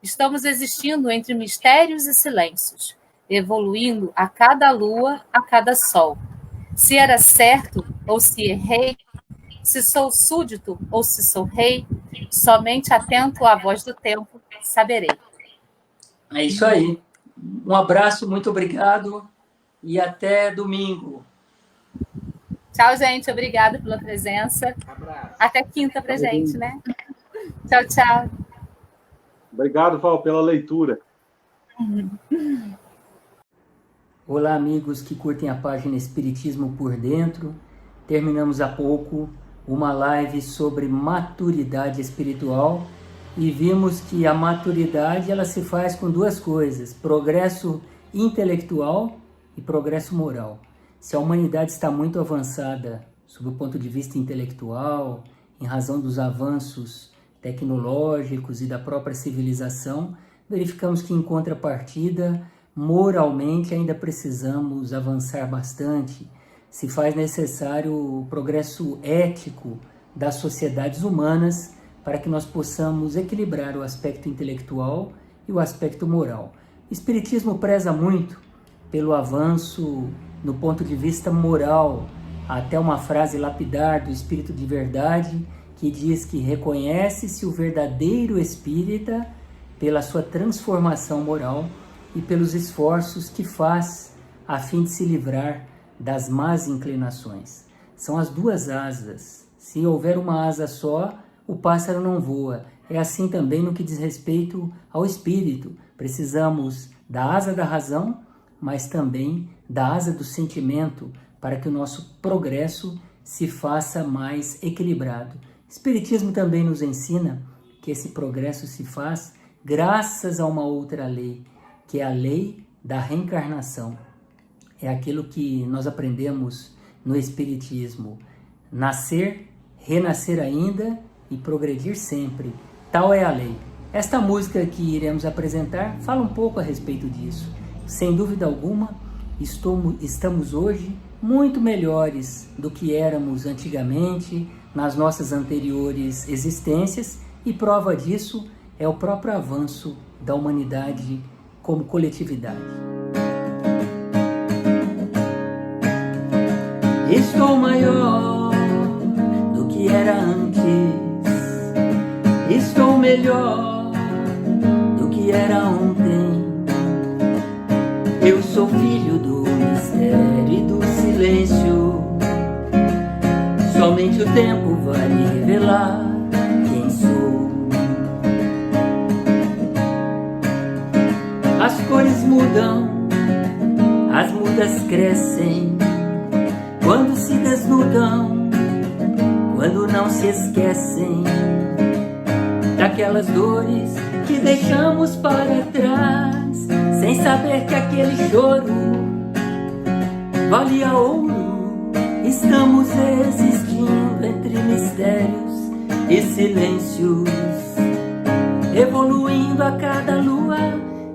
Estamos existindo entre mistérios e silêncios, evoluindo a cada lua, a cada sol. Se era certo ou se errei, se sou súdito ou se sou rei, somente atento à voz do tempo saberei. É isso aí. Um abraço, muito obrigado e até domingo. Tchau, gente. Obrigada pela presença. Abraço. Até quinta pra gente, né? Tchau, tchau. Obrigado, Val, pela leitura. Olá, amigos que curtem a página Espiritismo por Dentro. Terminamos há pouco uma live sobre maturidade espiritual e vimos que a maturidade ela se faz com duas coisas: progresso intelectual e progresso moral. Se a humanidade está muito avançada sob o ponto de vista intelectual, em razão dos avanços tecnológicos e da própria civilização, verificamos que, em contrapartida, moralmente ainda precisamos avançar bastante. Se faz necessário o progresso ético das sociedades humanas para que nós possamos equilibrar o aspecto intelectual e o aspecto moral. O Espiritismo preza muito pelo avanço no ponto de vista moral, até uma frase lapidar do Espírito de Verdade que diz que reconhece-se o verdadeiro espírita pela sua transformação moral e pelos esforços que faz a fim de se livrar das más inclinações. São as duas asas. Se houver uma asa só, o pássaro não voa. É assim também no que diz respeito ao espírito. Precisamos da asa da razão, mas também da asa do sentimento, para que o nosso progresso se faça mais equilibrado. O Espiritismo também nos ensina que esse progresso se faz graças a uma outra lei, que é a lei da reencarnação. É aquilo que nós aprendemos no Espiritismo: nascer, renascer ainda e progredir sempre. Tal é a lei. Esta música que iremos apresentar fala um pouco a respeito disso. Sem dúvida alguma, estamos hoje muito melhores do que éramos antigamente, nas nossas anteriores existências, e prova disso é o próprio avanço da humanidade como coletividade. Estou maior do que era antes, estou melhor do que era ontem. Eu sou filho do mistério e do silêncio. Somente o tempo vai me revelar quem sou. As cores mudam, as mudas crescem, quando se desnudam, quando não se esquecem daquelas dores que deixamos para trás, sem saber que aquele choro valia ouro. Estamos existindo entre mistérios e silêncios, evoluindo a cada lua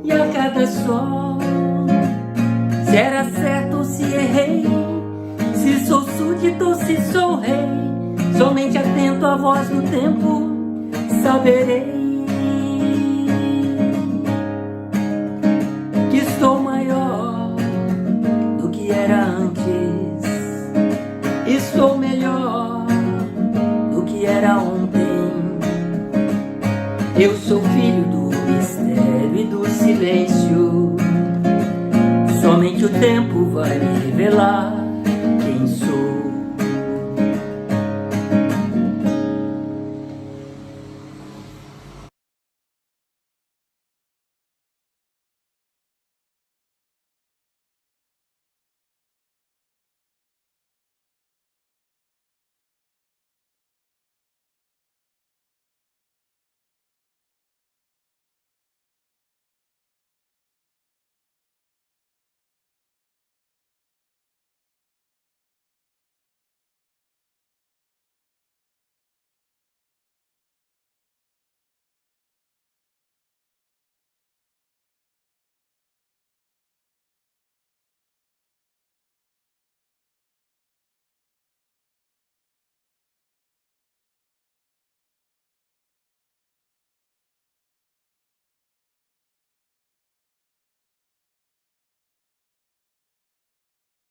e a cada sol. Se era certo ou se errei, se sou súdito ou se sou rei, somente atento à voz do tempo saberei que estou maior do que era antes, estou melhor do que era ontem. Eu sou filho do mistério e do silêncio. Somente o tempo vai me revelar